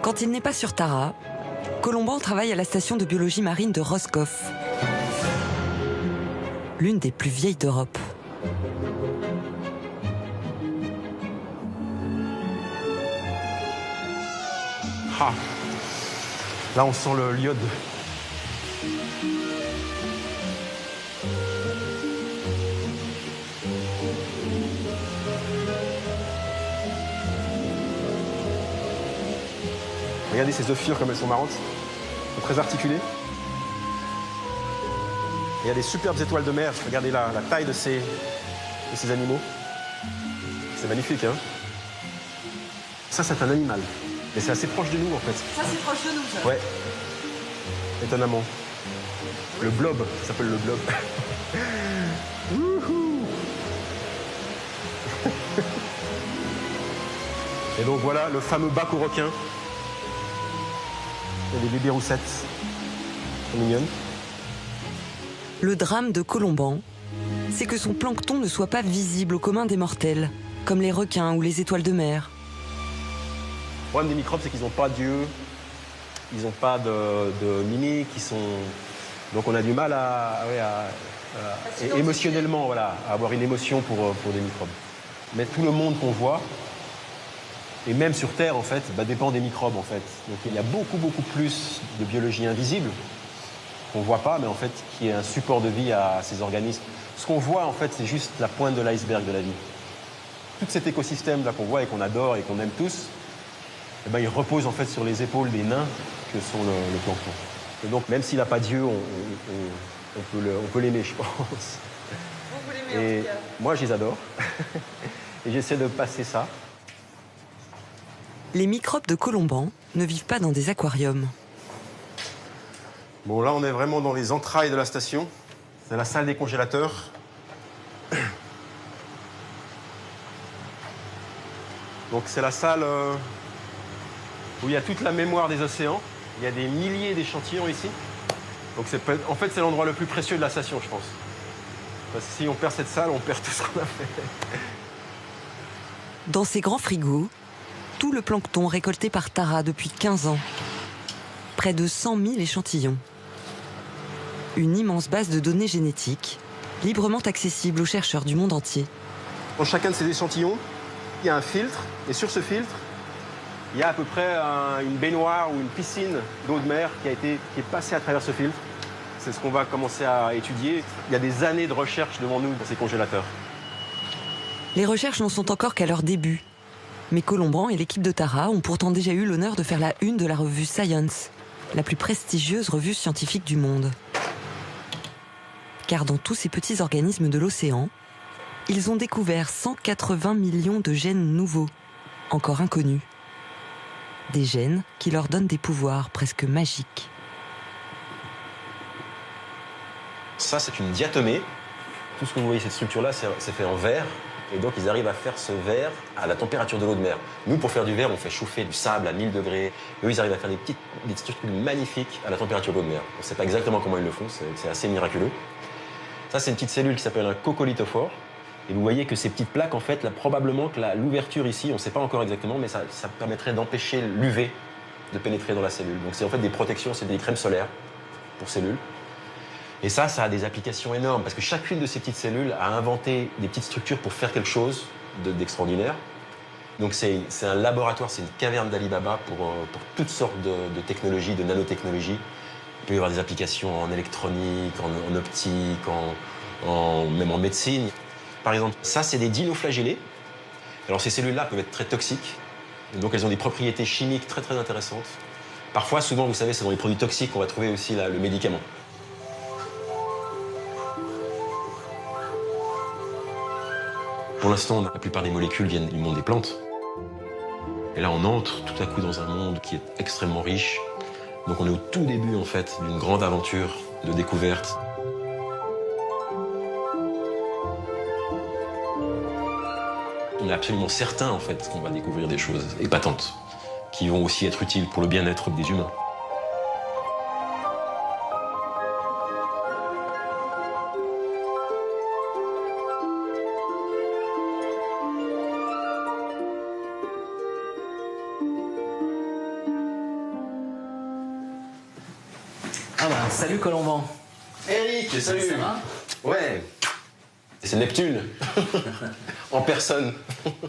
Quand il n'est pas sur Tara, Colomban travaille à la station de biologie marine de Roscoff, l'une des plus vieilles d'Europe. Ah. Là, on sent le l'iode. Regardez ces œufs comme elles sont marrantes. Elles sont très articulées. Il y a des superbes étoiles de mer. Regardez la taille de ces animaux. C'est magnifique, hein? Ça, c'est un animal. Mais c'est assez proche de nous, en fait. Ça, c'est proche de nous, ça. Ouais. Étonnamment. Le blob, ça s'appelle le blob. Wouhou. Et donc voilà le fameux bac aux requins. Il y a des bébés roussettes. Trop mignonnes. Le drame de Colomban, c'est que son plancton ne soit pas visible au commun des mortels, comme les requins ou les étoiles de mer. Le problème des microbes, c'est qu'ils n'ont pas d'yeux, ils n'ont pas de mimiques, donc on a du mal émotionnellement, voilà, à avoir une émotion pour des microbes. Mais tout le monde qu'on voit, et même sur Terre, en fait, dépend des microbes, en fait. Donc il y a beaucoup, beaucoup plus de biologie invisible qu'on ne voit pas, mais en fait, qui est un support de vie à ces organismes. Ce qu'on voit, en fait, c'est juste la pointe de l'iceberg de la vie. Tout cet écosystème-là qu'on voit et qu'on adore et qu'on aime tous, il repose en fait sur les épaules des nains que sont le plancton. Et donc même s'il n'a pas d'yeux, on peut l'aimer, je pense. Vous l'aimez en tout cas. Moi, je les adore. Et j'essaie de passer ça. Les microbes de Colomban ne vivent pas dans des aquariums. Bon, là, on est vraiment dans les entrailles de la station. C'est la salle des congélateurs. Donc c'est la salle où il y a toute la mémoire des océans. Il y a des milliers d'échantillons ici. Donc en fait, c'est l'endroit le plus précieux de la station, je pense. Parce que si on perd cette salle, on perd tout ce qu'on a fait. Dans ces grands frigos, tout le plancton récolté par Tara depuis 15 ans. Près de 100 000 échantillons. Une immense base de données génétiques, librement accessible aux chercheurs du monde entier. Dans chacun de ces échantillons, il y a un filtre. Et sur ce filtre, il y a à peu près une baignoire ou une piscine d'eau de mer qui est passée à travers ce filtre. C'est ce qu'on va commencer à étudier. Il y a des années de recherche devant nous dans ces congélateurs. Les recherches n'en sont encore qu'à leur début. Mais Colomban et l'équipe de Tara ont pourtant déjà eu l'honneur de faire la une de la revue Science, la plus prestigieuse revue scientifique du monde. Car dans tous ces petits organismes de l'océan, ils ont découvert 180 millions de gènes nouveaux, encore inconnus. Des gènes qui leur donnent des pouvoirs presque magiques. Ça, c'est une diatomée. Tout ce que vous voyez, cette structure-là, c'est fait en verre. Et donc, ils arrivent à faire ce verre à la température de l'eau de mer. Nous, pour faire du verre, on fait chauffer du sable à 1000 degrés. Eux, ils arrivent à faire des structures magnifiques à la température de l'eau de mer. On ne sait pas exactement comment ils le font, c'est assez miraculeux. Ça, c'est une petite cellule qui s'appelle un coccolithophore. Et vous voyez que ces petites plaques, en fait, là, probablement que l'ouverture ici, on ne sait pas encore exactement, mais ça permettrait d'empêcher l'UV de pénétrer dans la cellule. Donc, c'est en fait des protections, c'est des crèmes solaires pour cellules. Et ça a des applications énormes, parce que chacune de ces petites cellules a inventé des petites structures pour faire quelque chose d'extraordinaire. Donc c'est un laboratoire, c'est une caverne d'Ali Baba pour toutes sortes de technologies, de nanotechnologies. Il peut y avoir des applications en électronique, en optique, même en médecine. Par exemple, ça, c'est des dinoflagellés. Alors ces cellules-là peuvent être très toxiques, donc elles ont des propriétés chimiques très très intéressantes. Parfois, souvent, vous savez, c'est dans les produits toxiques qu'on va trouver aussi le médicament. Pour l'instant, la plupart des molécules viennent du monde des plantes. Et là, on entre tout à coup dans un monde qui est extrêmement riche. Donc on est au tout début, en fait, d'une grande aventure de découverte. On est absolument certain, en fait, qu'on va découvrir des choses épatantes, qui vont aussi être utiles pour le bien-être des humains. Salut Colomban. Eric, salut. Ça va ? Ouais. C'est Neptune. En personne.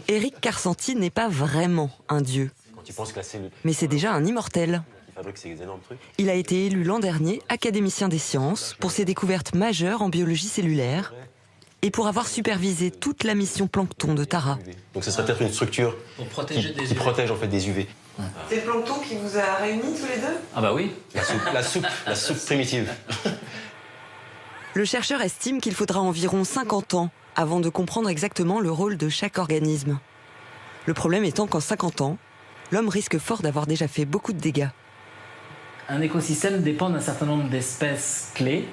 Éric Karsenty n'est pas vraiment un dieu, Quand tu penses que la cellule mais c'est déjà un immortel. qui fabrique ces énormes trucs. Il a été élu l'an dernier académicien des sciences pour ses découvertes majeures en biologie cellulaire et pour avoir supervisé toute la mission plancton de Tara. Donc ce serait peut-être une structure Pour protéger des qui UV. protège en fait des UV. C'est le plancton qui vous a réunis tous les deux ? Ah bah oui. La soupe primitive. Le chercheur estime qu'il faudra environ 50 ans avant de comprendre exactement le rôle de chaque organisme. Le problème étant qu'en 50 ans, l'homme risque fort d'avoir déjà fait beaucoup de dégâts. Un écosystème dépend d'un certain nombre d'espèces clés.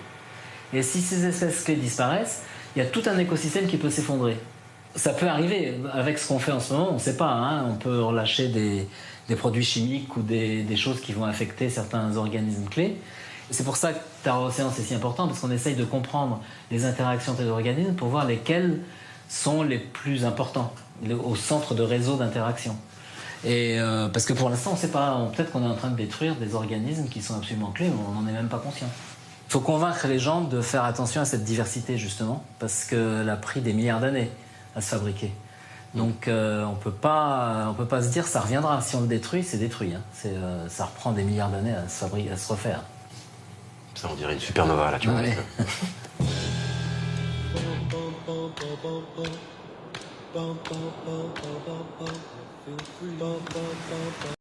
Et si ces espèces clés disparaissent, il y a tout un écosystème qui peut s'effondrer. Ça peut arriver avec ce qu'on fait en ce moment, on ne sait pas. Hein, on peut relâcher des produits chimiques ou des choses qui vont affecter certains organismes clés. C'est pour ça que Tara Océan c'est si important, parce qu'on essaye de comprendre les interactions des organismes pour voir lesquels sont les plus importants, au centre de réseau d'interaction. Et parce que pour l'instant, on ne sait pas, peut-être qu'on est en train de détruire des organismes qui sont absolument clés, mais on n'en est même pas conscient. Il faut convaincre les gens de faire attention à cette diversité, justement, parce qu'elle a pris des milliards d'années à se fabriquer. Donc on peut pas se dire ça reviendra. Si on le détruit, c'est détruit. Hein. Ça reprend des milliards d'années à se refaire. Ça, on dirait une supernova, là, tu vois. Ouais.